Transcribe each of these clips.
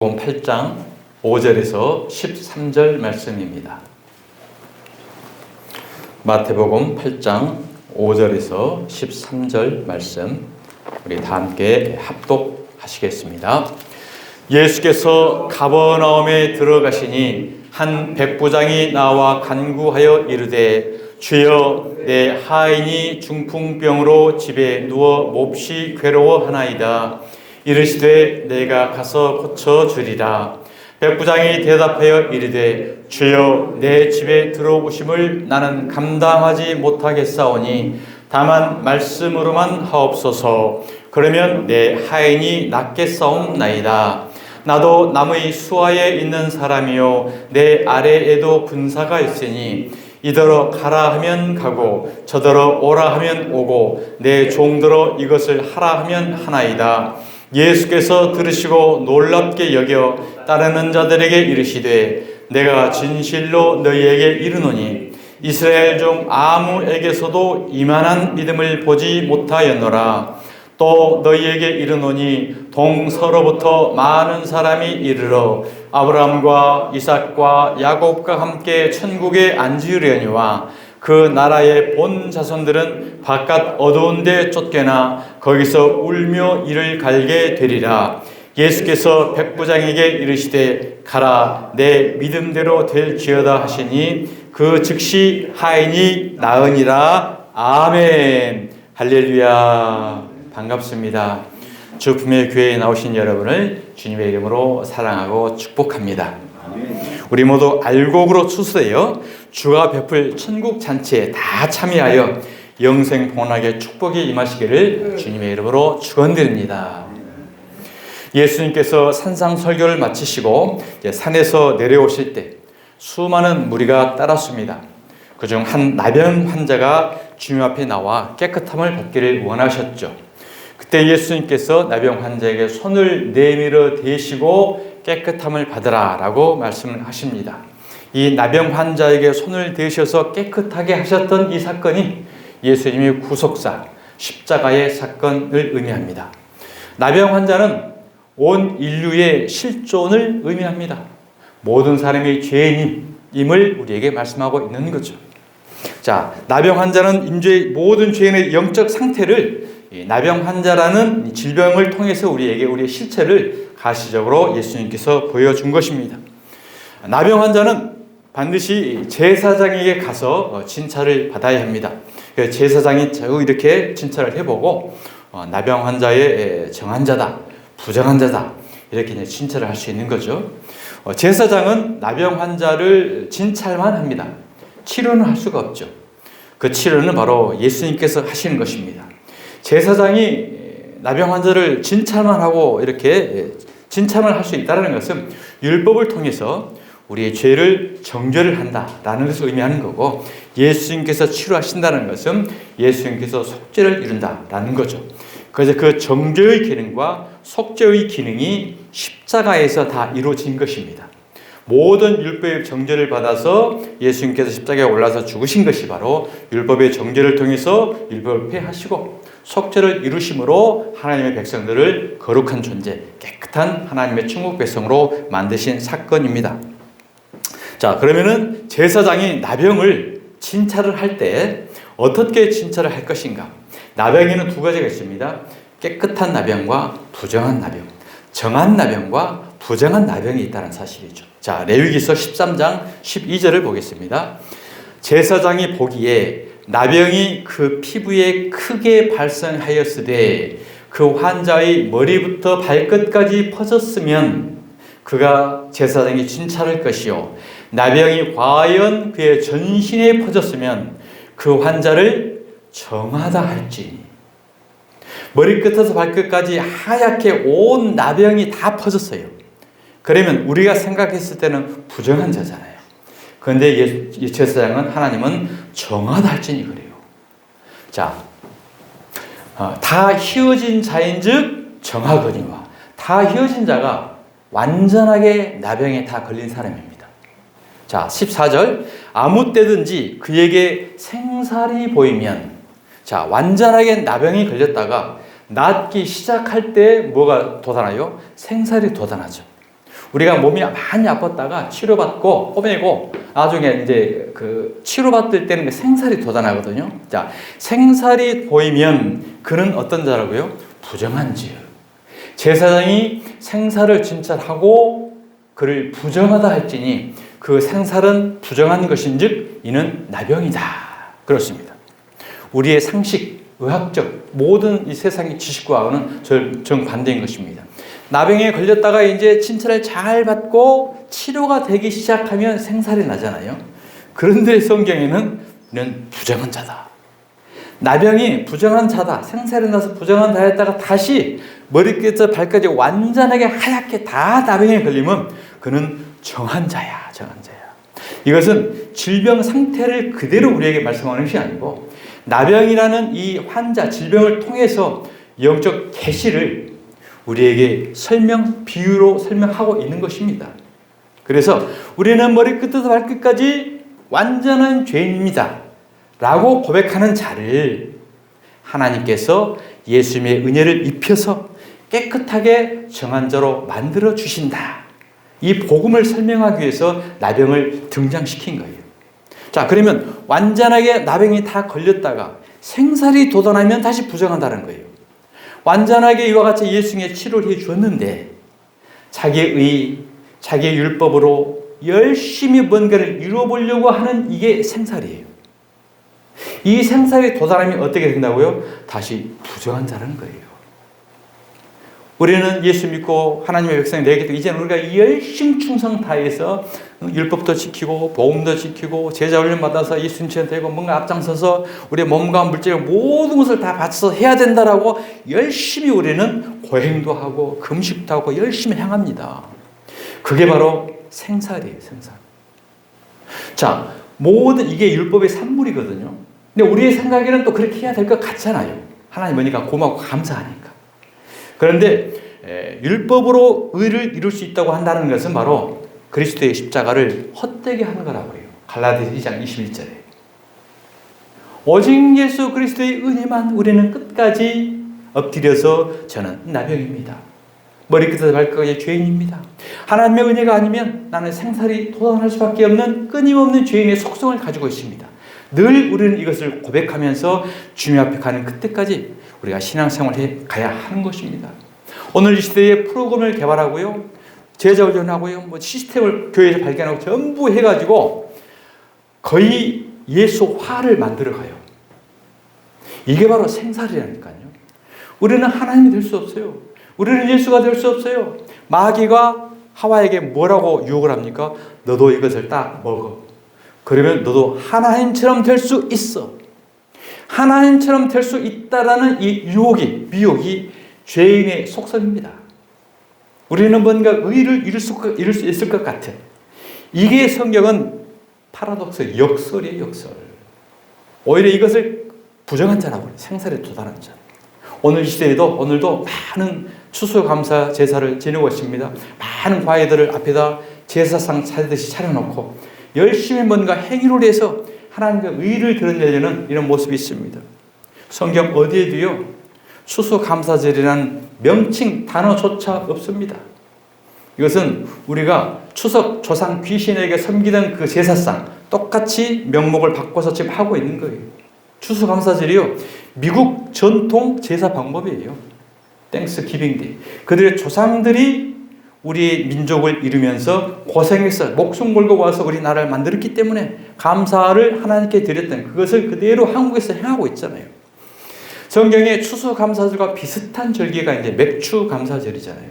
8장 5절에서 13절 말씀입니다. 마태복음 8장 5절에서 13절 말씀 우리 다 함께 합독하시겠습니다. 예수께서 가버나움에 들어가시니 한 백부장이 나와 간구하여 이르되 주여 내 하인이 중풍병으로 집에 누워 몹시 괴로워하나이다. 이르시되 내가 가서 고쳐주리라. 백부장이 대답하여 이르되 주여 내 집에 들어오심을 나는 감당하지 못하겠사오니 다만 말씀으로만 하옵소서. 그러면 내 하인이 낫겠사옵나이다. 나도 남의 수하에 있는 사람이요 내 아래에도 군사가 있으니 이더러 가라 하면 가고 저더러 오라 하면 오고 내 종더러 이것을 하라 하면 하나이다. 예수께서 들으시고 놀랍게 여겨 따르는 자들에게 이르시되 내가 진실로 너희에게 이르노니 이스라엘 중 아무에게서도 이만한 믿음을 보지 못하였노라. 또 너희에게 이르노니 동서로부터 많은 사람이 이르러 아브라함과 이삭과 야곱과 함께 천국에 앉으려니와 그 나라의 본 자손들은 바깥 어두운 데 쫓겨나 거기서 울며 이를 갈게 되리라. 예수께서 백부장에게 이르시되 가라 내 믿음대로 될지어다 하시니 그 즉시 하인이 나으니라. 아멘. 할렐루야. 반갑습니다. 주품의 교회에 나오신 여러분을 주님의 이름으로 사랑하고 축복합니다. 우리 모두 알곡으로 추수되어 주가 베풀 천국 잔치에 다 참여하여 영생 복락의 축복이 임하시기를 주님의 이름으로 축원드립니다. 예수님께서 산상 설교를 마치시고 산에서 내려오실 때 수많은 무리가 따랐습니다. 그중 한 나병 환자가 주님 앞에 나와 깨끗함을 받기를 원하셨죠. 그때 예수님께서 나병 환자에게 손을 내밀어 대시고 깨끗함을 받으라 라고 말씀을 하십니다. 이 나병 환자에게 손을 대셔서 깨끗하게 하셨던 이 사건이 예수님의 구속사, 십자가의 사건을 의미합니다. 나병 환자는 온 인류의 실존을 의미합니다. 모든 사람이 죄인임을 우리에게 말씀하고 있는 거죠. 자, 나병 환자는 인류의 모든 죄인의 영적 상태를 나병 환자라는 질병을 통해서 우리에게 우리의 실체를 가시적으로 예수님께서 보여준 것입니다. 나병 환자는 반드시 제사장에게 가서 진찰을 받아야 합니다. 제사장이 이렇게 진찰을 해보고 나병 환자의 정한 자다, 부정한 자다 이렇게 진찰을 할 수 있는 거죠. 제사장은 나병 환자를 진찰만 합니다. 치료는 할 수가 없죠. 그 치료는 바로 예수님께서 하시는 것입니다. 제사장이 나병 환자를 진찰만 하고 이렇게 진찰을 할 수 있다는 것은 율법을 통해서 우리의 죄를 정죄를 한다라는 것을 의미하는 거고, 예수님께서 치료하신다는 것은 예수님께서 속죄를 이룬다라는 거죠. 그래서 그 정죄의 기능과 속죄의 기능이 십자가에서 다 이루어진 것입니다. 모든 율법의 정죄를 받아서 예수님께서 십자가에 올라서 죽으신 것이 바로 율법의 정죄를 통해서 율법을 폐하시고 속죄를 이루심으로 하나님의 백성들을 거룩한 존재, 깨끗한 하나님의 천국 백성으로 만드신 사건입니다. 자, 그러면은 제사장이 나병을 진찰을 할 때 어떻게 진찰을 할 것인가? 나병에는 두 가지가 있습니다. 깨끗한 나병과 부정한 나병, 정한 나병과 부정한 나병이 있다는 사실이죠. 자, 레위기서 13장 12절을 보겠습니다. 제사장이 보기에 나병이 그 피부에 크게 발생하였으되 그 환자의 머리부터 발끝까지 퍼졌으면 그가 제사장이 진찰할 것이요 나병이 과연 그의 전신에 퍼졌으면 그 환자를 정하다 할지니. 머리끝에서 발끝까지 하얗게 온 나병이 다 퍼졌어요. 그러면 우리가 생각했을 때는 부정한 자잖아요. 그런데 제사장은 하나님은 정하다 할지니 그래요. 자, 다 휘어진 자인즉 정하거니와, 다 휘어진 자가 완전하게 나병에 다 걸린 사람입니다. 자, 14절 아무 때든지 그에게 생살이 보이면, 자, 완전하게 나병이 걸렸다가 낫기 시작할 때 뭐가 돋아나요? 생살이 돋아나죠. 우리가 몸이 많이 아팠다가 치료받고 꼬매고 나중에 이제 그 치료받을 때는 생살이 돋아나거든요. 자, 생살이 보이면 그는 어떤 자라고요? 부정한 즉. 제사장이 생살을 진찰하고 그를 부정하다 할지니 그 생살은 부정한 것인즉 이는 나병이다. 그렇습니다. 우리의 상식, 의학적 모든 이 세상의 지식과는 정반대인 것입니다. 나병에 걸렸다가 이제 진찰을 잘 받고 치료가 되기 시작하면 생살이 나잖아요. 그런데 성경에는 이는 부정한 자다. 나병이 부정한 자다. 생살이 나서 부정한 자였다가 다시 머리끝부터 발까지 완전하게 하얗게 다 나병에 걸리면 그는 정한 자야. 정한 자야. 이것은 질병 상태를 그대로 우리에게 말씀하는 것이 아니고 나병이라는 이 환자, 질병을 통해서 영적 계시를 우리에게 비유로 설명하고 있는 것입니다. 그래서 우리는 머리끝부터 발끝까지 완전한 죄인입니다. 라고 고백하는 자를 하나님께서 예수님의 은혜를 입혀서 깨끗하게 정한 자로 만들어 주신다. 이 복음을 설명하기 위해서 나병을 등장시킨 거예요. 자, 그러면 완전하게 나병이 다 걸렸다가 생살이 돋아나면 다시 부정한다는 거예요. 완전하게 이와 같이 예수님의 치료를 해 주었는데 자기의 율법으로 열심히 뭔가를 이루어보려고 하는 이게 생살이에요. 이 생살이 돋아나면 어떻게 된다고요? 다시 부정한 자라는 거예요. 우리는 예수 믿고 하나님의 백성이 되기 때문에 이제는 우리가 열심히 충성 다해서 율법도 지키고 복음도 지키고 제자 훈련 받아서 예수님처럼 되고 뭔가 앞장서서 우리의 몸과 물질 모든 것을 다 바쳐서 해야 된다라고 열심히 우리는 고행도 하고 금식도 하고 열심히 행합니다. 그게 바로 생살이에요. 생살. 자, 모든 이게 율법의 산물이거든요. 근데 우리의 생각에는 또 그렇게 해야 될 것 같잖아요. 하나님 보니까 고맙고 감사하니까. 그런데 율법으로 의를 이룰 수 있다고 한다는 것은 바로 그리스도의 십자가를 헛되게 하는 거라고 해요. 갈라디아서 2장 21절에. 오직 예수 그리스도의 은혜만 우리는 끝까지 엎드려서 저는 나병입니다. 머리끝에서 발끝까지 죄인입니다. 하나님의 은혜가 아니면 나는 생살이 돋아날 수밖에 없는 끊임없는 죄인의 속성을 가지고 있습니다. 늘 우리는 이것을 고백하면서 주님 앞에 가는 그때까지 우리가 신앙생활을 해 가야 하는 것입니다. 오늘 이 시대에 프로그램을 개발하고요, 제자 훈련하고요, 뭐 시스템을 교회에서 발견하고 전부 해가지고 거의 예수화를 만들어가요. 이게 바로 생살이라니까요. 우리는 하나님이 될 수 없어요. 우리는 예수가 될 수 없어요. 마귀가 하와에게 뭐라고 유혹을 합니까? 너도 이것을 딱 먹어. 그러면 너도 하나님처럼 될 수 있어. 하나님처럼 될 수 있다라는 이 미혹이 죄인의 속성입니다. 우리는 뭔가 의를 이룰 수 있을 것 같은. 이게 성경은 파라독스, 역설이에요, 역설. 오히려 이것을 부정한 자라고 해요. 생살에 도달한 자. 오늘 이 시대에도 오늘도 많은 추수감사 제사를 지내고 있습니다. 많은 과외들을 앞에다 제사상 차리듯이 차려놓고 열심히 뭔가 행위를 해서 하나님과 의를 드러내려는 이런 모습이 있습니다. 성경 어디에도요 추수감사절이라는 명칭 단어조차 없습니다. 이것은 우리가 추석 조상 귀신에게 섬기던 그 제사상 똑같이 명목을 바꿔서 지금 하고 있는 거예요. 추수감사절이요 미국 전통 제사 방법이에요. 땡스기빙데이. 그들의 조상들이 우리 민족을 이루면서 고생해서 목숨 걸고 와서 우리나라를 만들었기 때문에 감사를 하나님께 드렸던 그것을 그대로 한국에서 행하고 있잖아요. 성경에 추수감사절과 비슷한 절기가 이제 맥추감사절이잖아요.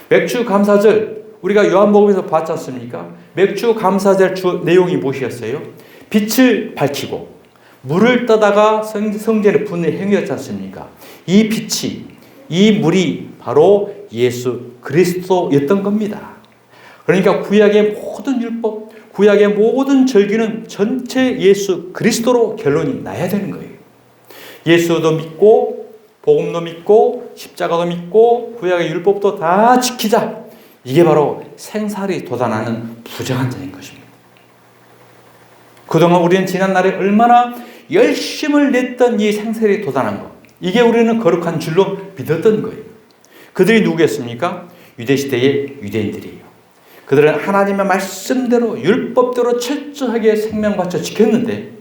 맥추감사절 우리가 요한복음에서 봤지 않습니까? 맥추감사절 주 내용이 무엇이었어요? 빛을 밝히고 물을 떠다가 성전에 붓는 행위였지 않습니까? 이 빛이 이 물이 바로 예수 그리스도였던 겁니다. 그러니까 구약의 모든 율법, 구약의 모든 절기는 전체 예수 그리스도로 결론이 나야 되는 거예요. 예수도 믿고 복음도 믿고 십자가도 믿고 구약의 율법도 다 지키자. 이게 바로 생살이 돋아나는 부정한 자인 것입니다. 그동안 우리는 지난날에 얼마나 열심을 냈던 이 생살이 돋아난 것, 이게 우리는 거룩한 줄로 믿었던 거예요. 그들이 누구였습니까? 유대시대의 유대인들이에요. 그들은 하나님의 말씀대로 율법대로 철저하게 생명 바쳐 지켰는데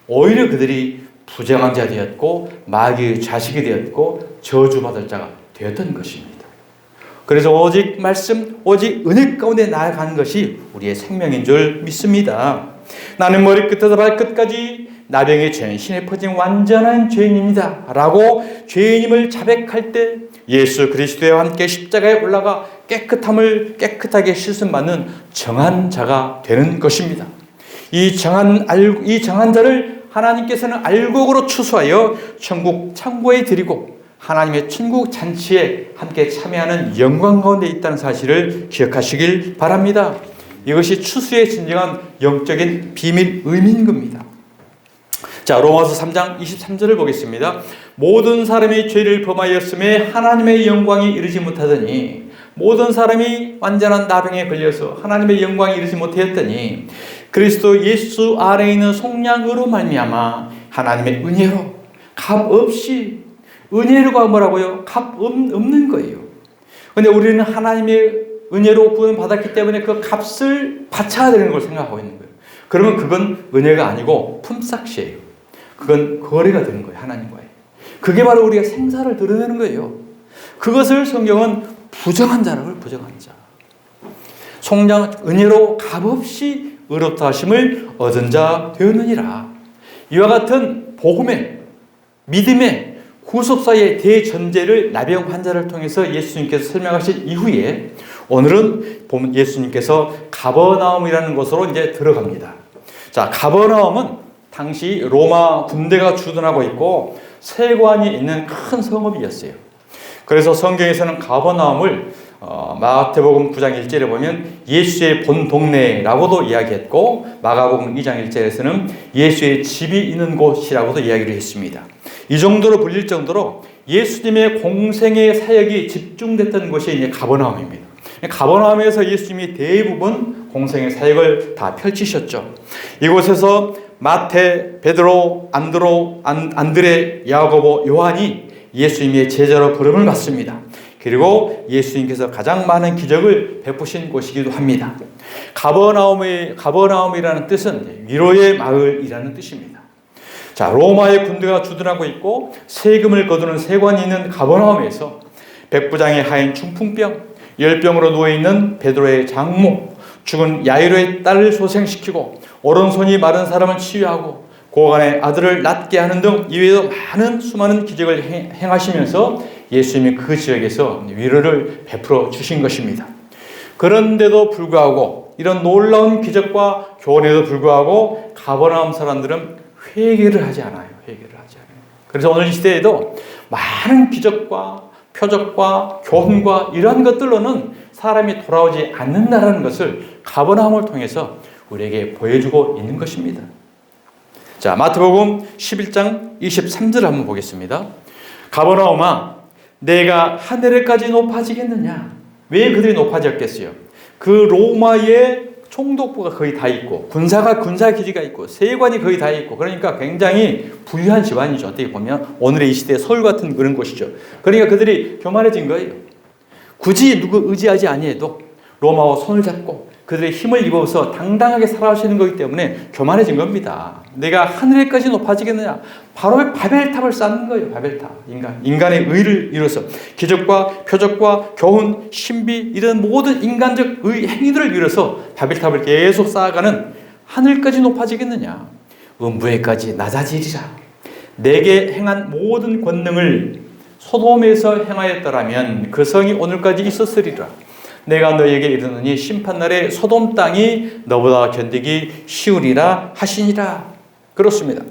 오히려 그들이 부정한 자 되었고 마귀의 자식이 되었고 저주받을 자가 되었던 것입니다. 그래서 오직 말씀, 오직 은혜 가운데 나아가는 것이 우리의 생명인 줄 믿습니다. 나는 머리끝에서 발끝까지 나병이 전신에 퍼진 완전한 죄인입니다 라고 죄인임을 자백할 때 예수 그리스도와 함께 십자가에 올라가 깨끗하게 씻음받는 정한 자가 되는 것입니다. 이 정한 자를 하나님께서는 알곡으로 추수하여 천국 창고에 드리고 하나님의 천국 잔치에 함께 참여하는 영광 가운데 있다는 사실을 기억하시길 바랍니다. 이것이 추수의 진정한 영적인 비밀 의미인 겁니다. 자, 로마서 3장 23절을 보겠습니다. 모든 사람이 죄를 범하였음에 하나님의 영광이 이르지 못하더니 모든 사람이 완전한 나병에 걸려서 하나님의 영광이 이르지 못하였더니 그리스도 예수 안에 있는 속량으로 말미암아 하나님의 은혜로 값없이 은혜로가 뭐라고요? 값 없는 거예요. 그런데 우리는 하나님의 은혜로 구원받았기 때문에 그 값을 바쳐야 되는 걸 생각하고 있는 거예요. 그러면 그건 은혜가 아니고 품삯이에요. 그건 거래가 되는 거예요. 하나님과의. 그게 바로 우리가 생사를 드러내는 거예요. 그것을 성경은 부정한 자라고 부정한 자. 속량 은혜로 값없이 의롭다 하심을 얻은 자 되었느니라. 이와 같은 복음의 믿음의 구속사의 대전제를 나병 환자를 통해서 예수님께서 설명하신 이후에 오늘은 보면 예수님께서 가버나움이라는 곳으로 이제 들어갑니다. 자, 가버나움은 당시 로마 군대가 주둔하고 있고 세관이 있는 큰 성읍이었어요. 그래서 성경에서는 가버나움을 마태복음 9장 1절에 보면 예수의 본 동네라고도 이야기했고 마가복음 2장 1절에서는 예수의 집이 있는 곳이라고도 이야기를 했습니다. 이 정도로 불릴 정도로 예수님의 공생의 사역이 집중됐던 곳이 이제 가버나움입니다. 가버나움에서 예수님이 대부분 공생의 사역을 다 펼치셨죠. 이곳에서 마태, 베드로, 안드레, 야고보, 요한이 예수님의 제자로 부름을 받습니다. 그리고 예수님께서 가장 많은 기적을 베푸신 곳이기도 합니다. 가버나움이라는 뜻은 위로의 마을이라는 뜻입니다. 자, 로마의 군대가 주둔하고 있고 세금을 거두는 세관이 있는 가버나움에서 백부장의 하인 중풍병, 열병으로 누워있는 베드로의 장모, 죽은 야이로의 딸을 소생시키고 오른손이 마른 사람을 치유하고 고간의 아들을 낫게 하는 등 이외에도 수많은 기적을 행하시면서 예수님이 그 지역에서 위로를 베풀어 주신 것입니다. 그런데도 불구하고 이런 놀라운 기적과 교훈에도 불구하고 가버나움 사람들은 회개를 하지 않아요. 그래서 오늘 이 시대에도 많은 기적과 표적과 교훈과 이러한 것들로는 사람이 돌아오지 않는다는 것을 가버나움을 통해서 우리에게 보여주고 있는 것입니다. 자, 마태복음 11장 23절 한번 보겠습니다. 가버나움아, 내가 하늘에까지 높아지겠느냐? 왜 그들이 높아졌겠어요? 그 로마의 총독부가 거의 다 있고 군사 기지가 있고 세관이 거의 다 있고 그러니까 굉장히 부유한 집안이죠. 어떻게 보면 오늘의 이 시대의 서울 같은 그런 곳이죠. 그러니까 그들이 교만해진 거예요. 굳이 누구 의지하지 아니해도 로마와 손을 잡고 그들의 힘을 입어서 당당하게 살아가시는 거기 때문에 교만해진 겁니다. 내가 하늘에까지 높아지겠느냐? 바로 바벨탑을 쌓는 거예요. 바벨탑. 인간의 의를 이뤄서 기적과 표적과 교훈, 신비 이런 모든 인간적 의 행위들을 이뤄서 바벨탑을 계속 쌓아가는 하늘까지 높아지겠느냐? 음부에까지 낮아지리라. 내게 행한 모든 권능을 소돔에서 행하였더라면 그 성이 오늘까지 있었으리라. 내가 너에게 이르노니 심판날에 소돔 땅이 너보다 견디기 쉬우리라 하시니라. 그렇습니다.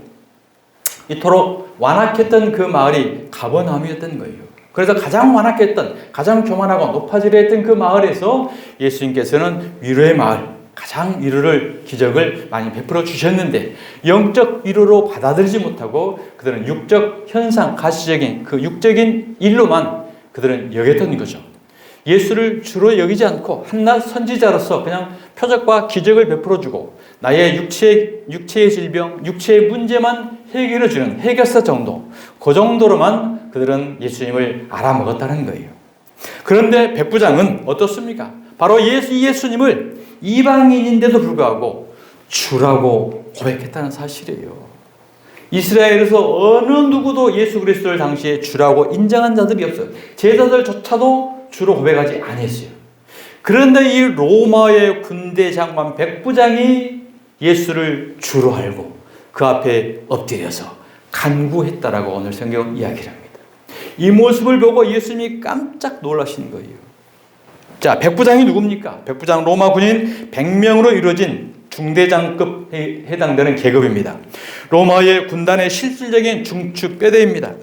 이토록 완악했던 그 마을이 가버나움이었던 거예요. 그래서 가장 완악했던, 가장 교만하고 높아지려 했던 그 마을에서 예수님께서는 위로의 마을, 가장 위로를, 기적을 많이 베풀어 주셨는데 영적 위로로 받아들이지 못하고 그들은 육적 현상, 가시적인 그 육적인 일로만 그들은 여겼던 거죠. 예수를 주로 여기지 않고 한낱 선지자로서 그냥 표적과 기적을 베풀어주고 나의 육체의 질병, 육체의 문제만 해결해주는 해결사 정도, 그 정도로만 그들은 예수님을 알아먹었다는 거예요. 그런데 백부장은 어떻습니까? 바로 예수님을 이방인인데도 불구하고 주라고 고백했다는 사실이에요. 이스라엘에서 어느 누구도 예수 그리스도를 당시에 주라고 인정한 자들이 없어요. 제자들조차도 주로 고백하지 않았어요. 그런데 이 로마의 군대 장관 백부장이 예수를 주로 알고 그 앞에 엎드려서 간구했다라고 오늘 성경 이야기를 합니다. 이 모습을 보고 예수님이 깜짝 놀라신 거예요. 자, 백부장이 누굽니까? 백부장 로마 군인 100명으로 이루어진 중대장급에 해당되는 계급입니다. 로마의 군단의 실질적인 중추 뼈대입니다.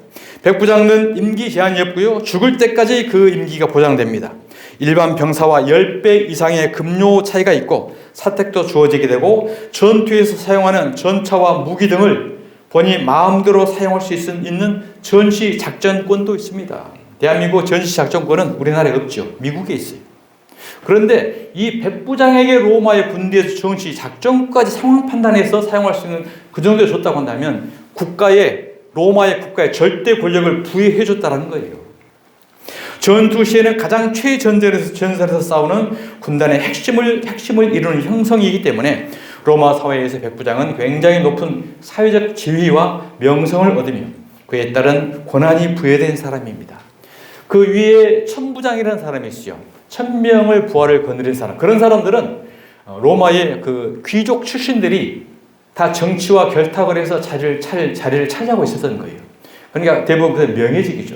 백부장은 임기 제한이 없고요. 죽을 때까지 그 임기가 보장됩니다. 일반 병사와 10배 이상의 급료 차이가 있고 사택도 주어지게 되고 전투에서 사용하는 전차와 무기 등을 본인이 마음대로 사용할 수 있는 전시 작전권도 있습니다. 대한민국 전시 작전권은 우리나라에 없죠. 미국에 있어요. 그런데 이 백부장에게 로마의 군대에서 전시 작전까지 상황 판단해서 사용할 수 있는 그 정도에 줬다고 한다면 로마의 국가에 절대 권력을 부여해 줬다는 거예요. 전투 시에는 가장 최전선에서 싸우는 군단의 핵심을 이루는 형성이기 때문에 로마 사회에서 백부장은 굉장히 높은 사회적 지위와 명성을 얻으며 그에 따른 권한이 부여된 사람입니다. 그 위에 천부장이라는 사람이 있어요. 1000명을 부하를 거느린 사람. 그런 사람들은 로마의 그 귀족 출신들이 다 정치와 결탁을 해서 자리를 차지하고 있었던 거예요. 그러니까 대부분 그 명예직이죠.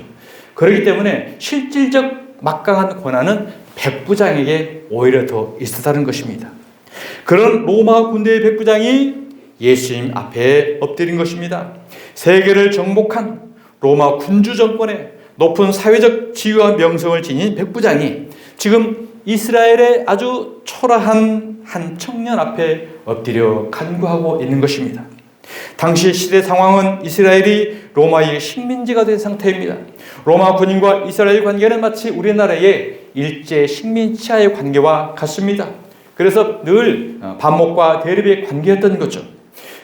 그렇기 때문에 실질적 막강한 권한은 백부장에게 오히려 더 있었다는 것입니다. 그런 로마 군대의 백부장이 예수님 앞에 엎드린 것입니다. 세계를 정복한 로마 군주 정권의 높은 사회적 지위와 명성을 지닌 백부장이 지금 이스라엘의 아주 초라한 한 청년 앞에 엎드려 간구하고 있는 것입니다. 당시 시대 상황은 이스라엘이 로마의 식민지가 된 상태입니다. 로마 군인과 이스라엘 관계는 마치 우리나라의 일제 식민 치하의 관계와 같습니다. 그래서 늘 반목과 대립의 관계였던 거죠.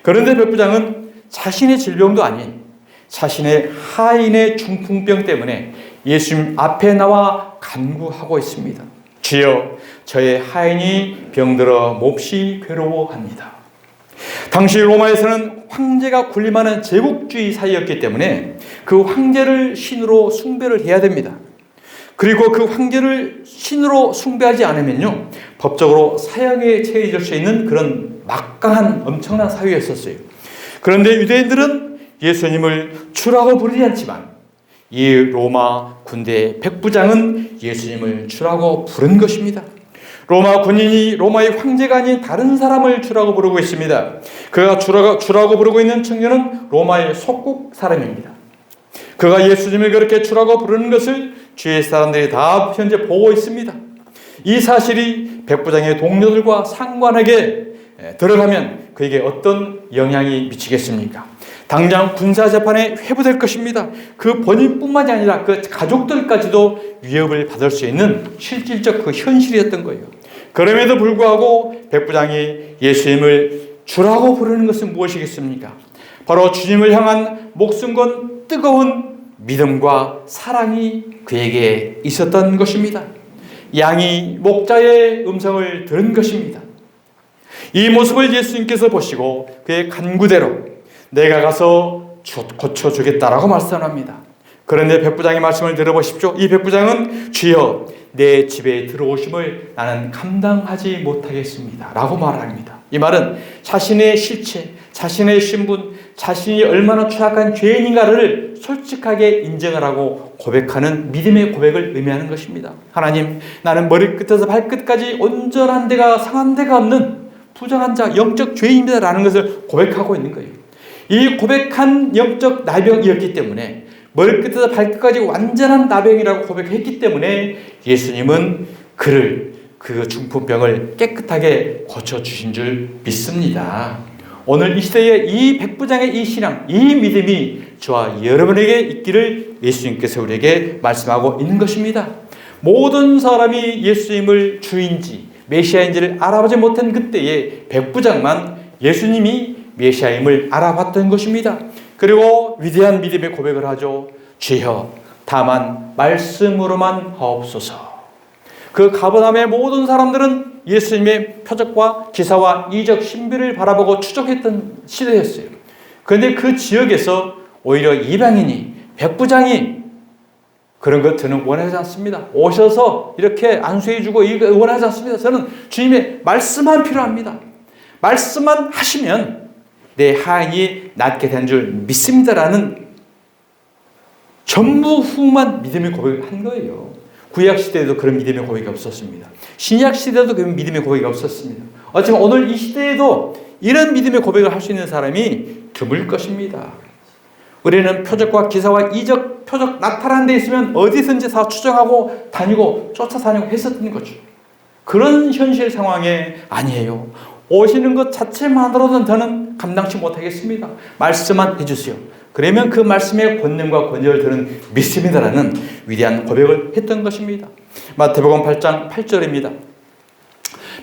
그런데 백부장은 자신의 질병도 아닌 자신의 하인의 중풍병 때문에 예수님 앞에 나와 간구하고 있습니다. 주여, 저의 하인이 병들어 몹시 괴로워합니다. 당시 로마에서는 황제가 군림하는 제국주의 사회였기 때문에 그 황제를 신으로 숭배를 해야 됩니다. 그리고 그 황제를 신으로 숭배하지 않으면요, 법적으로 사형에 처해질 수 있는 그런 막강한 엄청난 사회였었어요. 그런데 유대인들은 예수님을 주라고 부르지 않지만 이 로마 군대 백부장은 예수님을 주라고 부른 것입니다. 로마 군인이 로마의 황제가 아닌 다른 사람을 주라고 부르고 있습니다. 그가 주라고 부르고 있는 청년은 로마의 속국 사람입니다. 그가 예수님을 그렇게 주라고 부르는 것을 주위의 사람들이 다 현재 보고 있습니다. 이 사실이 백부장의 동료들과 상관에게 들어가면 그에게 어떤 영향이 미치겠습니까? 당장 군사재판에 회부될 것입니다. 그 본인뿐만이 아니라 그 가족들까지도 위협을 받을 수 있는 실질적 그 현실이었던 거예요. 그럼에도 불구하고 백부장이 예수님을 주라고 부르는 것은 무엇이겠습니까? 바로 주님을 향한 목숨 건 뜨거운 믿음과 사랑이 그에게 있었던 것입니다. 양이 목자의 음성을 들은 것입니다. 이 모습을 예수님께서 보시고 그의 간구대로 내가 가서 고쳐주겠다라고 말씀합니다. 그런데 백부장의 말씀을 들어보십시오. 이 백부장은 주여, 내 집에 들어오심을 나는 감당하지 못하겠습니다 라고 말합니다. 이 말은 자신의 실체, 자신의 신분, 자신이 얼마나 추악한 죄인인가를 솔직하게 인정을 하고 고백하는 믿음의 고백을 의미하는 것입니다. 하나님, 나는 머리끝에서 발끝까지 온전한 데가 상한 데가 없는 부정한 자, 영적 죄인입니다 라는 것을 고백하고 있는 거예요. 이 고백한 영적 나병이었기 때문에 머리끝에서 발끝까지 완전한 나병이라고 고백했기 때문에 예수님은 그 중풍병을 깨끗하게 고쳐주신 줄 믿습니다. 오늘 이 시대에 이 백부장의 이 신앙, 이 믿음이 저와 여러분에게 있기를 예수님께서 우리에게 말씀하고 있는 것입니다. 모든 사람이 예수님을 주인지 메시아인지를 알아보지 못한 그때에 백부장만 예수님이 메시아임을 알아봤던 것입니다. 그리고 위대한 믿음의 고백을 하죠. 주여, 다만 말씀으로만 하옵소서. 그 가버나움의 모든 사람들은 예수님의 표적과 기사와 이적 신비를 바라보고 추적했던 시대였어요. 그런데 그 지역에서 오히려 이방인이, 백부장이 그런 것 저는 원하지 않습니다. 오셔서 이렇게 안수해주고 이거 원하지 않습니다. 저는 주님의 말씀만 필요합니다. 말씀만 하시면 내 하인이 낫게 된 줄 믿습니다라는 전무후무한 믿음의 고백을 한 거예요. 구약 시대에도 그런 믿음의 고백이 없었습니다. 신약 시대에도 그런 믿음의 고백이 없었습니다. 어쩌면 오늘 이 시대에도 이런 믿음의 고백을 할 수 있는 사람이 드물 것입니다. 우리는 표적과 기사와 이적, 표적 나타나는 데 있으면 어디든지 다 추정하고 다니고 쫓아다니고 했었던 거죠. 그런 현실 상황에 아니에요. 오시는 것 자체만으로는 저는 감당치 못하겠습니다. 말씀만 해주세요. 그러면 그 말씀의 권능과 권위를 저는 믿습니다라는 위대한 고백을 했던 것입니다. 마태복음 8장 8절입니다.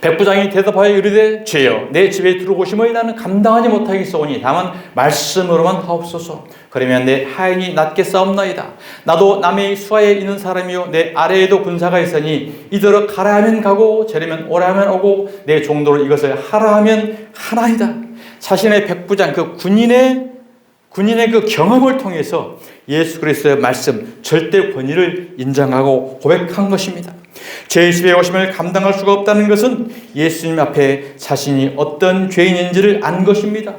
백부장이 대답하여 이르되 주여 내 집에 들어오심을 나는 감당하지 못하겠사오니 다만 말씀으로만 하옵소서. 그러면 내 하인이 낫겠사옵나이다. 나도 남의 수하에 있는 사람이요 내 아래에도 군사가 있으니 이더러 가라 하면 가고 저리면 오라 하면 오고 내 종도로 이것을 하라 하면 하나이다. 자신의 백부장 그 군인의 그 경험을 통해서 예수 그리스도의 말씀 절대 권위를 인정하고 고백한 것입니다. 제 집에 오심을 감당할 수가 없다는 것은 예수님 앞에 자신이 어떤 죄인인지를 안 것입니다.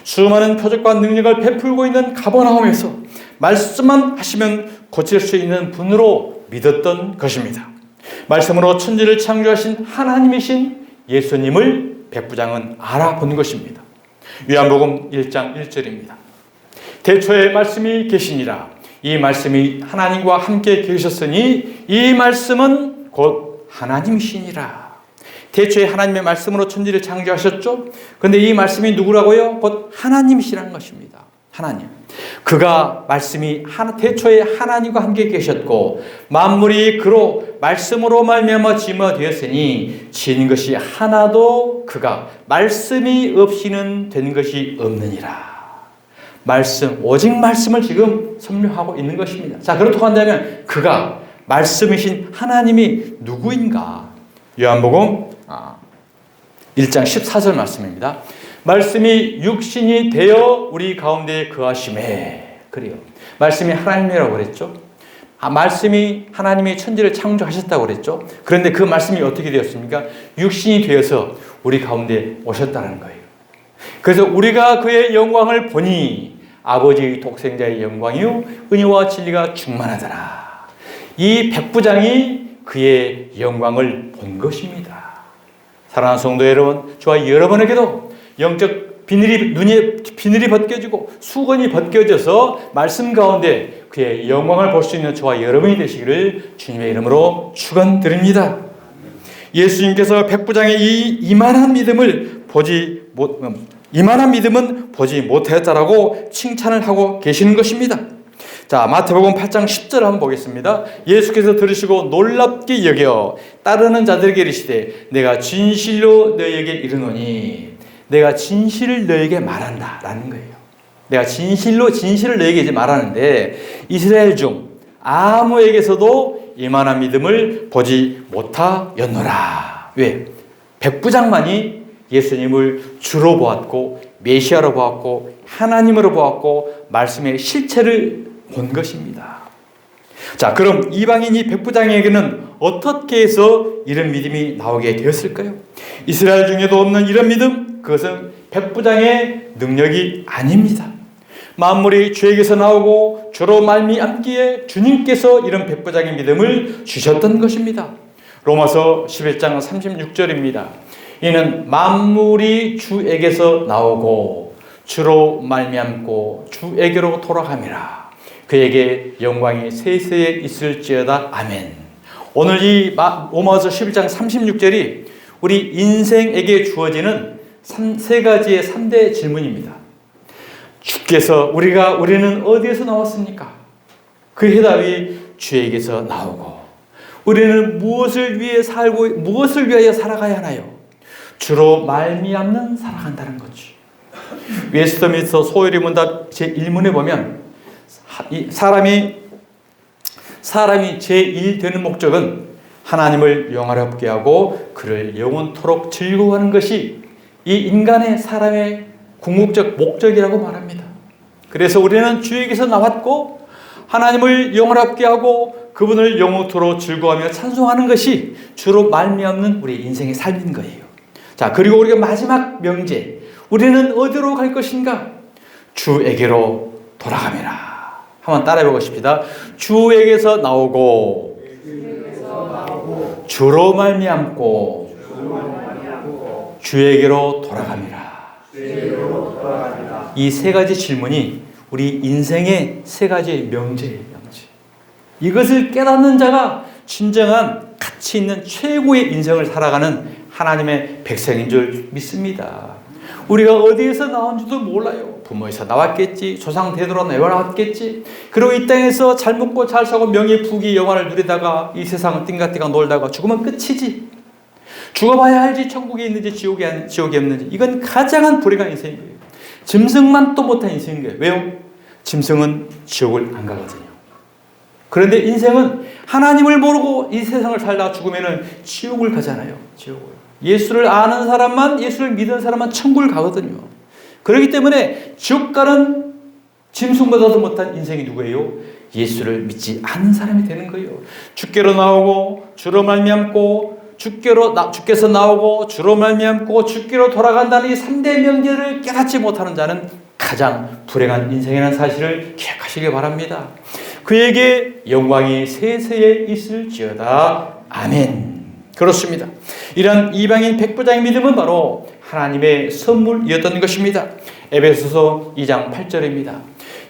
수많은 표적과 능력을 베풀고 있는 가버나움에서 말씀만 하시면 고칠 수 있는 분으로 믿었던 것입니다. 말씀으로 천지를 창조하신 하나님이신 예수님을 백부장은 알아본 것입니다. 요한복음 1장 1절입니다. 대초에 말씀이 계시니라. 이 말씀이 하나님과 함께 계셨으니 이 말씀은 곧 하나님이시니라. 대초에 하나님의 말씀으로 천지를 창조하셨죠. 그런데 이 말씀이 누구라고요? 곧 하나님이시라는 것입니다. 하나님. 그가 말씀이 대초에 하나님과 함께 계셨고 만물이 그로 말씀으로 말미암아 지음되었으니 지은 것이 하나도 그가 말씀이 없이는 된 것이 없느니라. 말씀, 오직 말씀을 지금 설명하고 있는 것입니다. 자, 그렇다고 한다면 그가 말씀이신 하나님이 누구인가? 요한복음 1장 14절 말씀입니다. 말씀이 육신이 되어 우리 가운데 거하심에. 그래요. 말씀이 하나님이라고 그랬죠. 말씀이 하나님이 천지를 창조하셨다고 그랬죠. 그런데 그 말씀이 어떻게 되었습니까? 육신이 되어서 우리 가운데 오셨다는 거예요. 그래서 우리가 그의 영광을 보니 아버지의 독생자의 영광이요 은혜와 진리가 충만하더라. 이 백부장이 그의 영광을 본 것입니다. 사랑하는 성도 여러분, 저와 여러분에게도 영적 눈에 비늘이 벗겨지고 수건이 벗겨져서 말씀 가운데 그의 영광을 볼 수 있는 저와 여러분이 되시기를 주님의 이름으로 축원드립니다. 예수님께서 백부장의 이만한 믿음은 보지 못했다라고 칭찬을 하고 계시는 것입니다. 자, 마태복음 8장 10절 한번 보겠습니다. 예수께서 들으시고 놀랍게 여겨 따르는 자들에게 이르시되 내가 진실로 너희에게 이르노니 내가 진실을 너희에게 말한다 라는 거예요. 내가 진실을 너희에게 이제 말하는데 이스라엘 중 아무에게서도 이만한 믿음을 보지 못하였노라. 왜? 백부장만이 예수님을 주로 보았고 메시아로 보았고 하나님으로 보았고 말씀의 실체를 본 것입니다. 자, 그럼 이방인이 백부장에게는 어떻게 해서 이런 믿음이 나오게 되었을까요? 이스라엘 중에도 없는 이런 믿음, 그것은 백부장의 능력이 아닙니다. 만물이 주에게서 나오고 주로 말미암기에 주님께서 이런 백부장의 믿음을 주셨던 것입니다. 로마서 11장 36절입니다. 이는 만물이 주에게서 나오고 주로 말미암고 주에게로 돌아감이라. 그에게 영광이 세세에 있을지어다. 아멘. 오늘 이 로마서 11장 36절이 우리 인생에게 주어지는 세 가지의 3대 질문입니다. 주께서 우리는 어디에서 나왔습니까? 그 해답이 주에게서 나오고 우리는 무엇을 위해 살고 무엇을 위하여 살아가야 하나요? 주로 말미암는 살아간다는 거죠. 웨스트민스터 소요리 문답 제1문에 보면 사람이 제1 되는 목적은 하나님을 영화롭게 하고 그를 영원토록 즐거워하는 것이 이 인간의 사람의 궁극적 목적이라고 말합니다. 그래서 우리는 주에게서 나왔고 하나님을 영화롭게 하고 그분을 영원토록 즐거워하며 찬송하는 것이 주로 말미암는 우리 인생의 삶인 거예요. 자, 그리고 우리가 마지막 명제, 우리는 어디로 갈 것인가? 주에게로 돌아가매라. 한번 따라해 보고 싶습니다. 주에게서 나오고 주로 말미암고 주에게로 돌아가매라. 이 세 가지 질문이 우리 인생의 세 가지 명제예요. 명제. 이것을 깨닫는 자가 진정한 가치 있는 최고의 인생을 살아가는 하나님의 백성인 줄 믿습니다. 우리가 어디에서 나온지도 몰라요. 부모에서 나왔겠지, 조상 대대로 나왔겠지. 그리고 이 땅에서 잘 먹고 잘 사고 명예 부귀 영화를 누리다가 이 세상을 띵가띵가 놀다가 죽으면 끝이지. 죽어봐야 알지 천국에 있는지 지옥에 없는지. 이건 가장 불행한 인생인 거예요. 짐승만 또 못한 인생인 거예요. 왜요? 짐승은 지옥을 안 가거든요. 그런데 인생은 하나님을 모르고 이 세상을 살다가 죽으면 지옥을 가잖아요. 지옥을. 예수를 아는 사람만, 예수를 믿는 사람만 천국을 가거든요. 그렇기 때문에 지옥 가는 짐승보다도 못한 인생이 누구예요? 예수를 믿지 않는 사람이 되는 거예요. 주께로 나오고 주로 말미암고 주께서 나오고 주로 말미암고 주께로 돌아간다는 이 3대 명제를 깨닫지 못하는 자는 가장 불행한 인생이라는 사실을 기억하시기 바랍니다. 그에게 영광이 세세에 있을지어다. 아멘. 그렇습니다. 이런 이방인 백부장의 믿음은 바로 하나님의 선물이었던 것입니다. 에베소서 2장 8절입니다.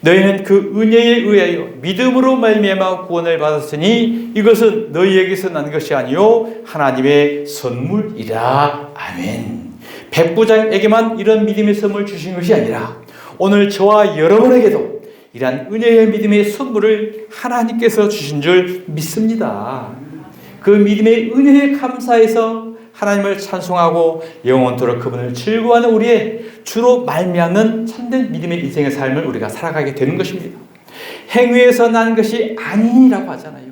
너희는 그 은혜에 의하여 믿음으로 말미암아 구원을 받았으니 이것은 너희에게서 난 것이 아니요 하나님의 선물이라. 아멘. 백부장에게만 이런 믿음의 선물 주신 것이 아니라 오늘 저와 여러분에게도 이러한 은혜의 믿음의 선물을 하나님께서 주신 줄 믿습니다. 그 믿음의 은혜에 감사해서 하나님을 찬송하고 영원토록 그분을 즐거워하는 우리의 주로 말미암는 참된 믿음의 인생의 삶을 우리가 살아가게 되는 것입니다. 행위에서 난 것이 아니라고 하잖아요.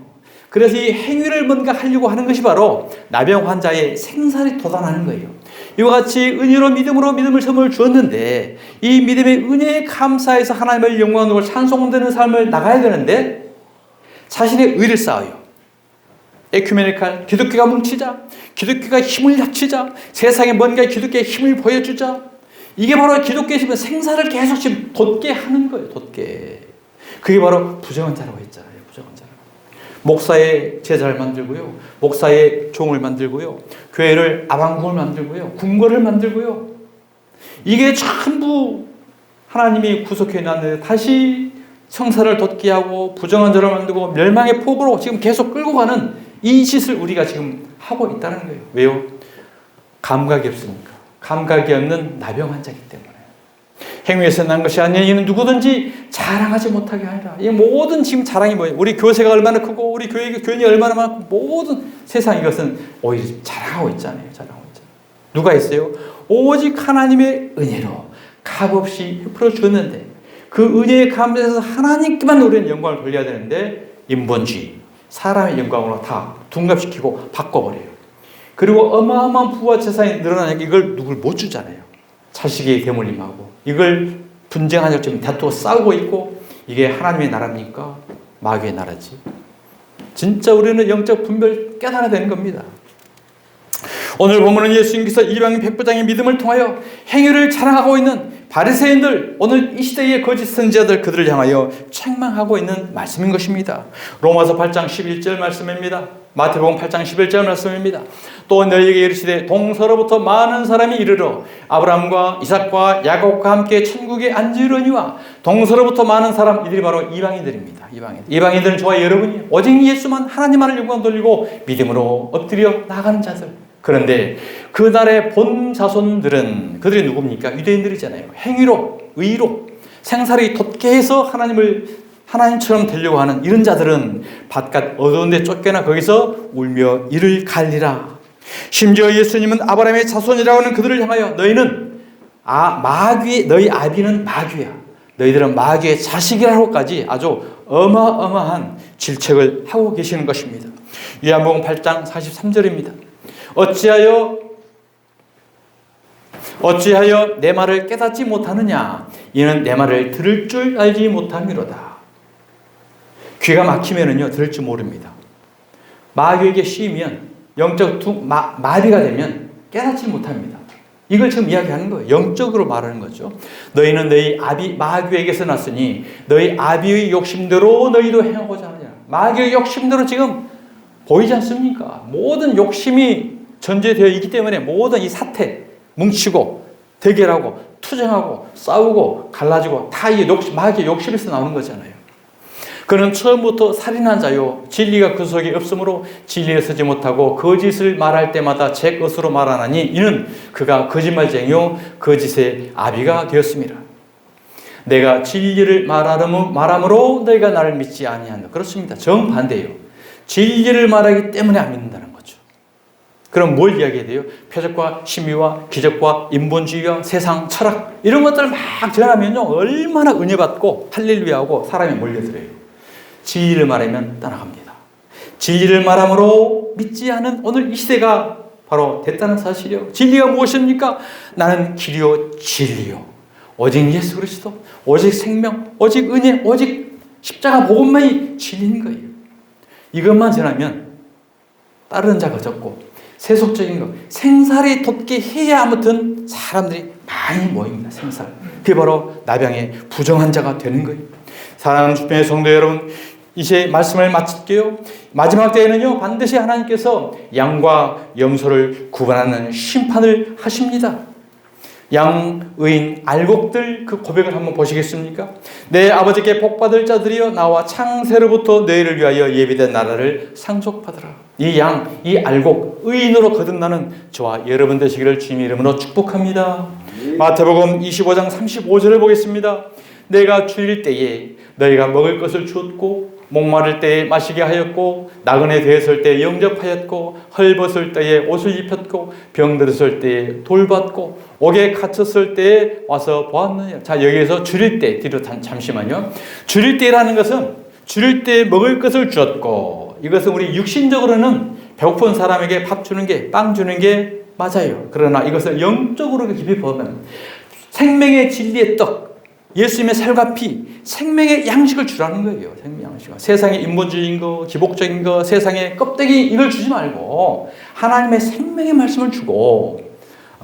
그래서 이 행위를 뭔가 하려고 하는 것이 바로 나병 환자의 생살이 돋아나는 거예요. 이와 같이 은혜로 믿음으로 믿음을 선물 주었는데 이 믿음의 은혜에 감사해서 하나님을 영광하고 찬송되는 삶을 나가야 되는데 자신의 의를 쌓아요. 에큐메니칼, 기독교가 뭉치자, 기독교가 힘을 합치자, 세상에 뭔가 기독교의 힘을 보여주자. 이게 바로 기독교의 힘은 생사를 계속 지금 돋게 하는 거예요. 돋게. 그게 바로 부정한 자라고 했잖아요. 부정한 자라고. 목사의 제자를 만들고요, 목사의 종을 만들고요, 교회를 아방궁을 만들고요, 궁궐을 만들고요. 이게 전부 하나님이 구속해 놨는데 다시 성사를 돋게 하고 부정한 자를 만들고 멸망의 폭으로 지금 계속 끌고 가는 이 짓을 우리가 지금 하고 있다는 거예요. 왜요? 감각이 없으니까. 감각이 없는 나병 환자이기 때문에. 행위에서 난 것이 아니라 이는 누구든지 자랑하지 못하게 하리라. 이 모든 지금 자랑이 뭐예요? 우리 교세가 얼마나 크고 우리 교인이 얼마나 많고 모든 세상 이것은 오히려 자랑하고 있잖아요. 자랑하고 있잖아요. 누가 있어요? 오직 하나님의 은혜로 값없이 베풀어 주었는데 그 은혜에 감사해서 하나님께만 우리는 영광을 돌려야 되는데 인본주의, 사람의 영광으로 다 둔갑시키고 바꿔버려요. 그리고 어마어마한 부와 재산이 늘어나니까 이걸 누굴 못 주잖아요. 자식이 대물림하고 이걸 분쟁하자고 지금 다투고 싸우고 있고 이게 하나님의 나라입니까? 마귀의 나라지. 진짜 우리는 영적 분별 깨달아야 되는 겁니다. 오늘 보면은 예수님께서 이방인 백부장의 믿음을 통하여 행위를 자랑하고 있는 바리새인들, 오늘 이 시대의 거짓 선지자들 그들을 향하여 책망하고 있는 말씀인 것입니다. 로마서 8장 11절 말씀입니다. 마태복음 8장 11절 말씀입니다. 또 너희에게 이르시되 동서로부터 많은 사람이 이르러 아브라함과 이삭과 야곱과 함께 천국에 앉으려니와. 동서로부터 많은 사람, 이들이 바로 이방인들입니다. 이방인들은 저와 여러분이 오직 예수만, 하나님만을 영광 돌리고 믿음으로 엎드려 나가는 자들. 그런데 그날의 본 자손들은 그들이 누굽니까? 유대인들이잖아요. 행위로, 의로 생사를 돋게 해서 하나님처럼 되려고 하는 이런 자들은 바깥 어두운 데 쫓겨나 거기서 울며 이를 갈리라. 심지어 예수님은 아브라함의 자손이라고 하는 그들을 향하여 너희는 너희 아비는 마귀야, 너희들은 마귀의 자식이라고까지 아주 어마어마한 질책을 하고 계시는 것입니다. 요한복음 8장 43절입니다. 어찌하여 내 말을 깨닫지 못하느냐? 이는 내 말을 들을 줄 알지 못함이로다. 귀가 막히면은요, 들을 줄 모릅니다. 마귀에게 씌이면 영적 마비가 되면 깨닫지 못합니다. 이걸 지금 이야기하는 거예요. 영적으로 말하는 거죠. 너희는 너희 아비 마귀에게서 났으니 너희 아비의 욕심대로 너희도 행하고자 하느냐. 마귀의 욕심대로 지금 보이지 않습니까? 모든 욕심이 전제되어 있기 때문에 모든 이 사태 뭉치고 대결하고 투쟁하고 싸우고 갈라지고 다 이 마귀의 욕심에서 나오는 거잖아요. 그는 처음부터 살인한 자요 진리가 그 속에 없으므로 진리에 서지 못하고 거짓을 말할 때마다 제 것으로 말하나니 이는 그가 거짓말쟁이요 거짓의 아비가 되었습니다. 내가 진리를 말함으로 너희가 나를 믿지 아니한다. 그렇습니다. 정반대예요. 진리를 말하기 때문에 안 믿는다는 거죠. 그럼 뭘 이야기해야 돼요? 표적과 신비와 기적과 인본주의와 세상 철학 이런 것들을 막 전하면요 얼마나 은혜 받고 할렐루야하고 사람이 몰려들어요. 진리를 말하면 떠나갑니다. 진리를 말함으로 믿지 않은 오늘 이 시대가 바로 됐다는 사실이요. 진리가 무엇입니까? 나는 길이요 진리요 오직 예수 그리스도, 오직 생명, 오직 은혜, 오직 십자가 복음만이 진리인 거예요. 이것만 전하면 다른 자가 적고 세속적인 것, 생살이 돋게 해야 아무튼 사람들이 많이 모입니다. 생살. 그게 바로 나병의 부정한 자가 되는 거예요. 사랑하는 주변의 성도 여러분, 이제 말씀을 마칠게요. 마지막 때에는요 반드시 하나님께서 양과 염소를 구분하는 심판을 하십니다. 양의인 알곡들 그 고백을 한번 보시겠습니까? 내 아버지께 복받을 자들이여 나와 창세로부터 너희를 위하여 예비된 나라를 상속받으라. 이 양, 이 알곡 의인으로 거듭나는 저와 여러분 되시기를 주님의 이름으로 축복합니다. 마태복음 25장 35절을 보겠습니다. 내가 줄일 때에 너희가 먹을 것을 주었고 목마를 때에 마시게 하였고 나그네 되었을 때에 영접하였고 헐벗을 때에 옷을 입혔고 병들었을 때에 돌봤고 옥에 갇혔을 때에 와서 보았느냐. 자, 여기에서 줄일 때 뒤로 잠시만요. 줄일 때라는 것은 줄일 때 먹을 것을 주었고 이것은 우리 육신적으로는 배고픈 사람에게 밥 주는 게 빵 주는 게 맞아요. 그러나 이것을 영적으로 깊이 보면 생명의 진리의 떡 예수님의 살과 피, 생명의 양식을 주라는 거예요. 생명의 양식을. 세상의 인본주의인 거, 기복적인 거, 세상의 껍데기 이걸 주지 말고 하나님의 생명의 말씀을 주고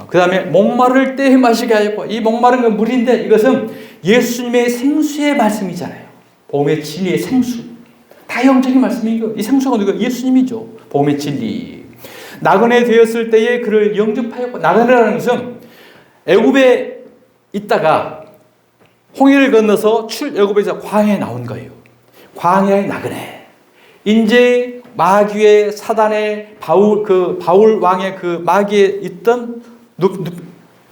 그 다음에 목마를 때 마시게 하였고 이 목마른 건 물인데 이것은 예수님의 생수의 말씀이잖아요. 복음의 진리의 생수. 다 영적인 말씀이고 이 생수가 누가? 예수님이죠. 복음의 진리. 나그네 되었을 때에 그를 영접하였고 나그네라는 것은 애굽에 있다가 홍해를 건너서 출애굽에서 광야에 나온 거예요. 광야의 나그네. 이제 마귀의 사단의 바울 왕의 그 마귀에 있던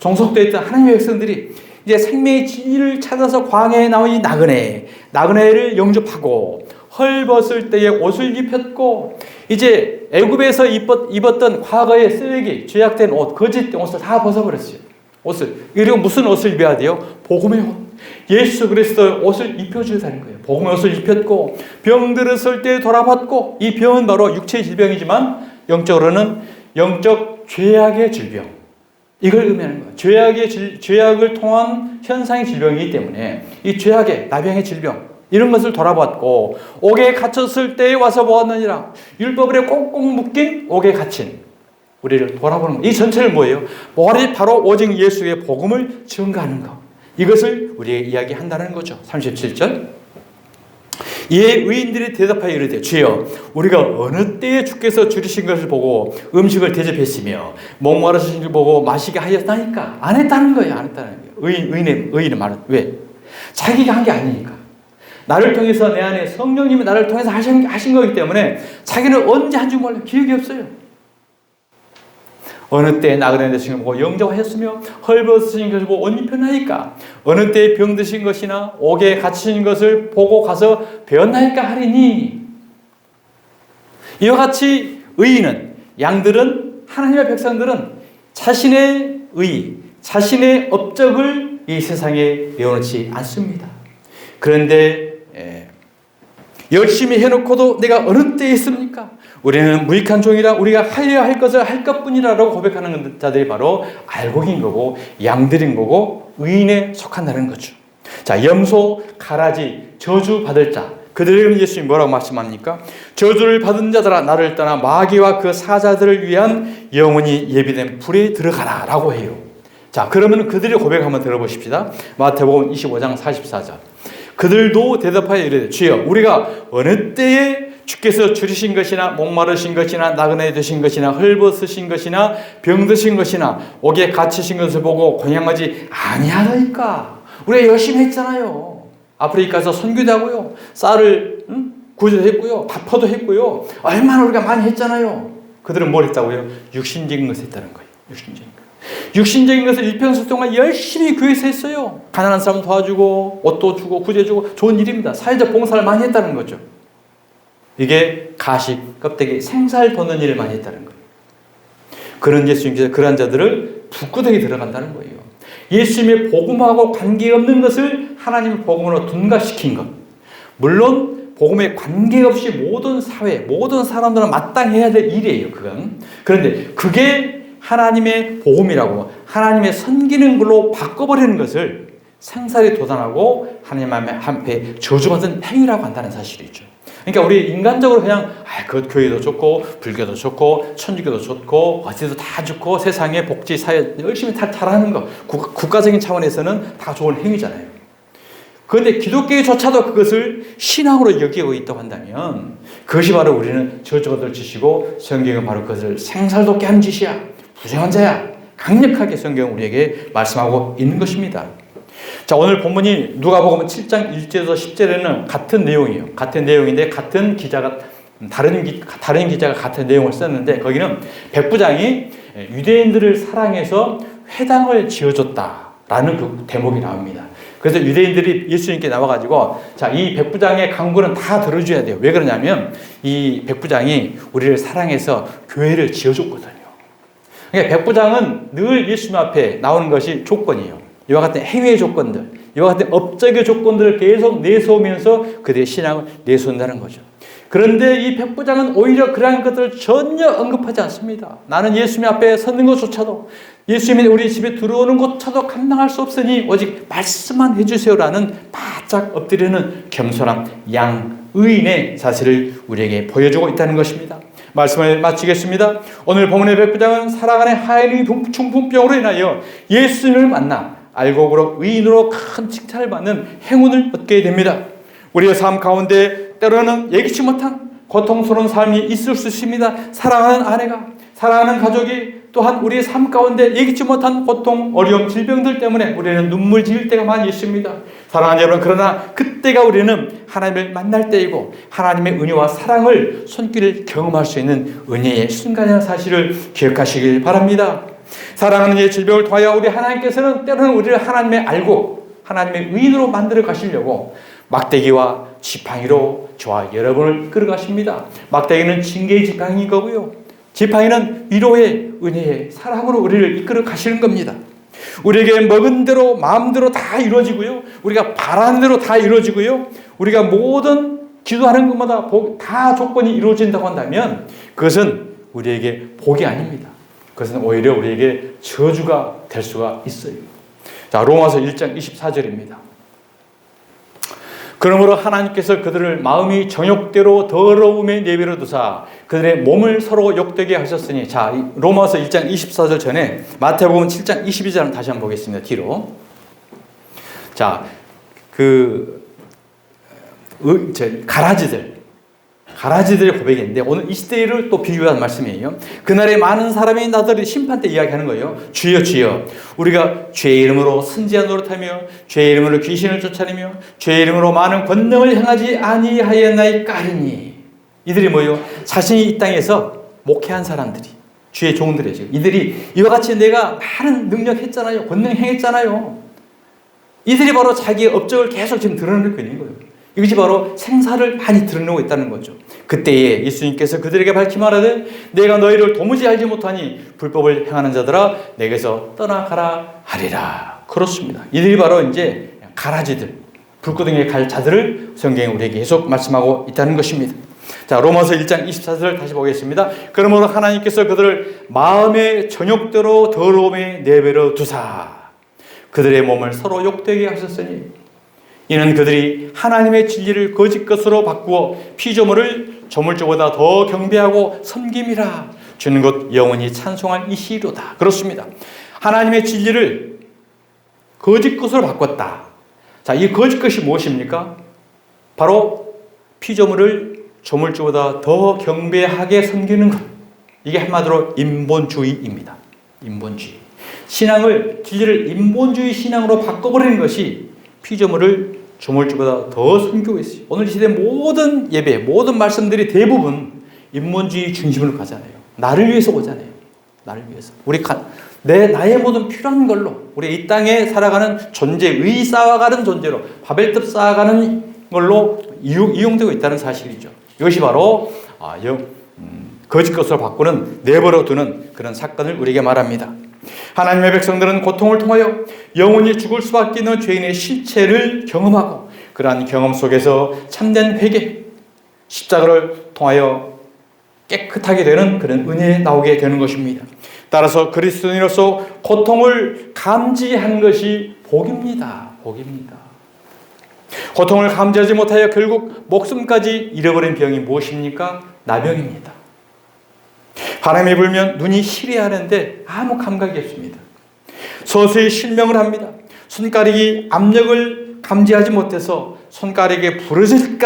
종속되어 있던 하나님의 백성들이 이제 생명의 진리를 찾아서 광야에 나온 이 나그네를 영접하고 헐벗을 때에 옷을 입혔고 이제 애굽에서 입었던 과거의 쓰레기, 죄악된 옷, 거짓된 옷을 다 벗어버렸어요. 그리고 무슨 옷을 입어야 돼요? 복음의 옷. 예수 그리스도의 옷을 입혀주다는 거예요. 복음의 옷을 입혔고 병들었을 때 돌아봤고 이 병은 바로 육체의 질병이지만 영적으로는 영적 죄악의 질병. 이걸 의미하는 거예요. 죄악을 통한 현상의 질병이기 때문에 이 죄악의 나병의 질병 이런 것을 돌아봤고 옥에 갇혔을 때에 와서 보았느니라. 율법으로 꽁꽁 묶인 옥에 갇힌 우리를 돌아보는 거. 이 전체를 뭐예요? 바로 오직 예수의 복음을 증거하는 것. 이것을 우리에게 이야기한다는 거죠. 37절. 이에 의인들이 대답하여 이르되 주여 우리가 어느 때에 주께서 줄이신 것을 보고 음식을 대접했으며 목마르신 것을 보고 마시게 하였나이까? 안 했다는 거예요. 안 했다는 거예요. 의인의 말은 왜? 자기가 한 게 아니니까. 나를 통해서 내 안에 성령님이 나를 통해서 하신 거기 때문에 자기는 언제 한 줄 몰라요. 기억이 없어요. 어느 때에 나그네 되신 것을 보고 영접하였으며 헐벗으신 것을 보고 옷 입혔나이까? 어느 때에 병드신 것이나 옥에 갇히신 것을 보고 가서 배웠나이까 하리니. 이와 같이 의인은 양들은 하나님의 백성들은 자신의 자신의 업적을 이 세상에 내어놓지 않습니다. 그런데 열심히 해놓고도 내가 어느 때에 있습니까? 우리는 무익한 종이라 우리가 하여야 할 것을 할 것뿐이라고 고백하는 자들이 바로 알곡인 거고 양들인 거고 의인에 속한다는 거죠. 자, 염소, 가라지, 저주 받을 자, 그들에게는 예수님이 뭐라고 말씀합니까? 저주를 받은 자들아 나를 떠나 마귀와 그 사자들을 위한 영원히 예비된 불에 들어가라 라고 해요. 자, 그러면 그들의 고백 한번 들어보십시다. 마태복음 25장 44절. 그들도 대답하여 이르되 주여 우리가 어느 때에 주께서 줄이신 것이나 목마르신 것이나 나그네 되신 것이나 헐벗으신 것이나 병드신 것이나 옥에 갇히신 것을 보고 공양하지 아니하더이까. 우리가 열심히 했잖아요. 아프리카 가서 선교도 하고요. 쌀을 구제도 했고요. 밥퍼도 했고요. 얼마나 우리가 많이 했잖아요. 그들은 뭘 했다고요? 육신적인 것을 했다는 거예요. 육신적인 것을 일평생 동안 열심히 교회에서 했어요. 가난한 사람 도와주고 옷도 주고 구제 주고 좋은 일입니다. 사회적 봉사를 많이 했다는 거죠. 이게 가식, 껍데기, 생살 도는 일을 많이 했다는 거예요. 그런 예수님께서 그런 자들을 북구덩이 들어간다는 거예요. 예수님의 복음하고 관계없는 것을 하나님의 복음으로 둔갑시킨 것. 물론 복음에 관계없이 모든 사회, 모든 사람들은 마땅해야 될 일이에요. 그건. 그런데 그게 하나님의 복음이라고 하나님의 섬기는 걸로 바꿔버리는 것을 생살이 도단하고 하나님 앞에 저주받은 행위라고 한다는 사실이죠. 그러니까 우리 인간적으로 그냥 그 교회도 좋고 불교도 좋고 천주교도 좋고 어디도 다 좋고 세상의 복지 사회 열심히 다 잘하는 거 국가적인 차원에서는 다 좋은 행위잖아요. 그런데 기독교조차도 그것을 신앙으로 여기고 있다고 한다면 그것이 바로 우리는 저주받을 짓이고 성경은 바로 그것을 생살돋게 하는 짓이야. 부정한 자야. 강력하게 성경은 우리에게 말씀하고 있는 것입니다. 자, 오늘 본문이 누가복음 7장 1절에서 10절에는 같은 내용이에요. 같은 내용인데 같은 기자가 다른 기자가 같은 내용을 썼는데 거기는 백부장이 유대인들을 사랑해서 회당을 지어줬다라는 그 대목이 나옵니다. 그래서 유대인들이 예수님께 나와가지고 자, 이 백부장의 강구는 다 들어줘야 돼요. 왜 그러냐면 이 백부장이 우리를 사랑해서 교회를 지어줬거든요. 그러니까 백부장은 늘 예수님 앞에 나오는 것이 조건이에요. 이와 같은 행위의 조건들, 이와 같은 업적의 조건들을 계속 내세우면서 그들의 신앙을 내세운다는 거죠. 그런데 이 백부장은 오히려 그러한 것들을 전혀 언급하지 않습니다. 나는 예수님 앞에 서는 것조차도 예수님이 우리 집에 들어오는 것조차도 감당할 수 없으니 오직 말씀만 해주세요라는 바짝 엎드리는 겸손한 양의인의 자세를 우리에게 보여주고 있다는 것입니다. 말씀을 마치겠습니다. 오늘 본문의 백부장은 살아가는 하인의 중풍병으로 인하여 예수님을 만나 알곡으로 의인으로 큰 칭찬을 받는 행운을 얻게 됩니다. 우리의 삶 가운데 때로는 예기치 못한 고통스러운 삶이 있을 수 있습니다. 사랑하는 아내가, 사랑하는 가족이 또한 우리의 삶 가운데 예기치 못한 고통, 어려움, 질병들 때문에 우리는 눈물 지을 때가 많이 있습니다. 사랑하는 여러분, 그러나 그때가 우리는 하나님을 만날 때이고 하나님의 은혜와 사랑을 손길을 경험할 수 있는 은혜의 순간이라는 사실을 기억하시길 바랍니다. 사랑하는 이의 질병을 통하여 우리 하나님께서는 때로는 우리를 하나님의 알고 하나님의 의인으로 만들어 가시려고 막대기와 지팡이로 저와 여러분을 이끌어 가십니다. 막대기는 징계의 지팡이인 거고요. 지팡이는 위로의 은혜의 사랑으로 우리를 이끌어 가시는 겁니다. 우리에게 먹은 대로 마음대로 다 이루어지고요. 우리가 바라는 대로 다 이루어지고요. 우리가 모든 기도하는 것마다 다 조건이 이루어진다고 한다면 그것은 우리에게 복이 아닙니다. 그것은 오히려 우리에게 저주가 될 수가 있어요. 자, 로마서 1장 24절입니다. 그러므로 하나님께서 그들을 마음이 정욕대로 더러움에 내버려 두사 그들의 몸을 서로 욕되게 하셨으니, 자, 로마서 1장 24절 전에 마태복음 7장 22절을 다시 한번 보겠습니다. 뒤로. 자, 가라지들의 고백인데 오늘 이 시대를 또 비유한 말씀이에요. 그날에 많은 사람이 나더러 심판 때 이야기하는 거예요. 주여 주여 우리가 죄의 이름으로 선지한 노릇하며 죄의 이름으로 귀신을 쫓아내며 죄의 이름으로 많은 권능을 행하지 아니하였나이까 하니. 이들이 뭐예요? 자신이 이 땅에서 목회한 사람들이 주의 종들이죠. 이들이 이와 같이 내가 많은 능력했잖아요. 권능 행했잖아요. 이들이 바로 자기의 업적을 계속 지금 드러내고 있는 거예요. 이것이 바로 생사를 많이 드러내고 있다는 거죠. 그때에 예수님께서 그들에게 밝히 말하되 내가 너희를 도무지 알지 못하니 불법을 행하는 자들아 내게서 떠나가라 하리라. 그렇습니다. 이들이 바로 이제 가라지들, 불구덩이에 갈 자들을 성경이 우리에게 계속 말씀하고 있다는 것입니다. 자, 로마서 1장 24절 다시 보겠습니다. 그러므로 하나님께서 그들을 마음의 정욕대로 더러움에 내버려 두사 그들의 몸을 서로 욕되게 하셨으니 이는 그들이 하나님의 진리를 거짓 것으로 바꾸어 피조물을 조물주보다 더 경배하고 섬김이라 주는 것 영원히 찬송할 이시로다. 그렇습니다. 하나님의 진리를 거짓 것으로 바꿨다. 자, 이 거짓 것이 무엇입니까? 바로 피조물을 조물주보다 더 경배하게 섬기는 것. 이게 한마디로 인본주의입니다. 인본주의. 신앙을, 진리를 인본주의 신앙으로 바꿔버리는 것이 피조물을 조물주보다 더 섬기고 있어요. 오늘 이 시대 모든 예배, 모든 말씀들이 대부분 인본주의 중심으로 가잖아요. 나를 위해서 오잖아요. 나를 위해서. 나의 모든 필요한 걸로, 우리 이 땅에 살아가는 존재의 쌓아가는 존재로, 바벨탑 쌓아가는 걸로 이용되고 있다는 사실이죠. 이것이 바로 거짓 것으로 바꾸는, 내버려 두는 그런 사건을 우리에게 말합니다. 하나님의 백성들은 고통을 통하여 영원히 죽을 수밖에 없는 죄인의 실체를 경험하고 그러한 경험 속에서 참된 회개, 십자가를 통하여 깨끗하게 되는 그런 은혜에 나오게 되는 것입니다. 따라서 그리스도인으로서 고통을 감지한 것이 복입니다. 복입니다. 고통을 감지하지 못하여 결국 목숨까지 잃어버린 병이 무엇입니까? 나병입니다. 바람이 불면 눈이 시려하는데 아무 감각이 없습니다. 서서히 실명을 합니다. 손가락이 압력을 감지하지 못해서 손가락에 부러질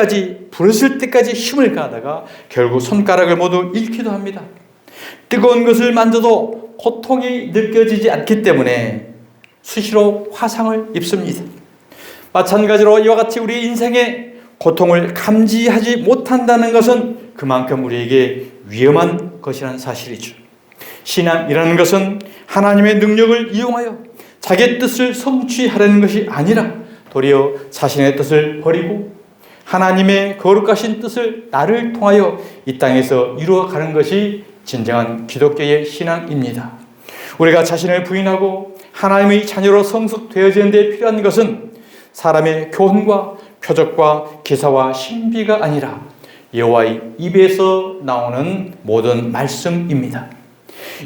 때까지 힘을 가하다가 결국 손가락을 모두 잃기도 합니다. 뜨거운 것을 만져도 고통이 느껴지지 않기 때문에 수시로 화상을 입습니다. 마찬가지로 이와 같이 우리 인생의 고통을 감지하지 못한다는 것은 그만큼 우리에게 위험한 것이라는 사실이죠. 신앙이라는 것은 하나님의 능력을 이용하여 자기의 뜻을 성취하려는 것이 아니라 도리어 자신의 뜻을 버리고 하나님의 거룩하신 뜻을 나를 통하여 이 땅에서 이루어가는 것이 진정한 기독교의 신앙입니다. 우리가 자신을 부인하고 하나님의 자녀로 성숙되어지는 데 필요한 것은 사람의 교훈과 표적과 기사와 신비가 아니라 여호와의 입에서 나오는 모든 말씀입니다.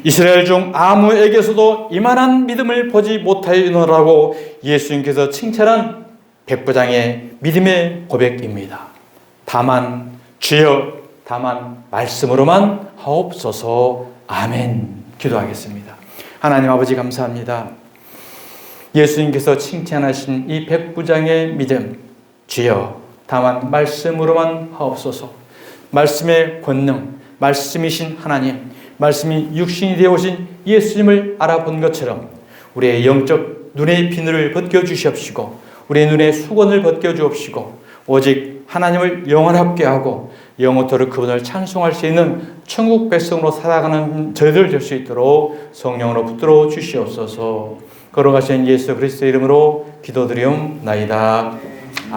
이스라엘 중 아무에게서도 이만한 믿음을 보지 못하였노라고 예수님께서 칭찬한 백부장의 믿음의 고백입니다. 다만 주여 다만 말씀으로만 하옵소서. 아멘. 기도하겠습니다. 하나님 아버지 감사합니다. 예수님께서 칭찬하신 이 백부장의 믿음, 주여 다만 말씀으로만 하옵소서. 말씀의 권능, 말씀이신 하나님, 말씀이 육신이 되어 오신 예수님을 알아본 것처럼 우리의 영적 눈의 비늘을 벗겨주시옵시고 우리의 눈의 수건을 벗겨주옵시고 오직 하나님을 영원하게 하고 영원토록 그분을 찬송할 수 있는 천국 백성으로 살아가는 저희들 될 수 있도록 성령으로 붙들어 주시옵소서. 걸어가신 예수 그리스도의 이름으로 기도드리옵나이다.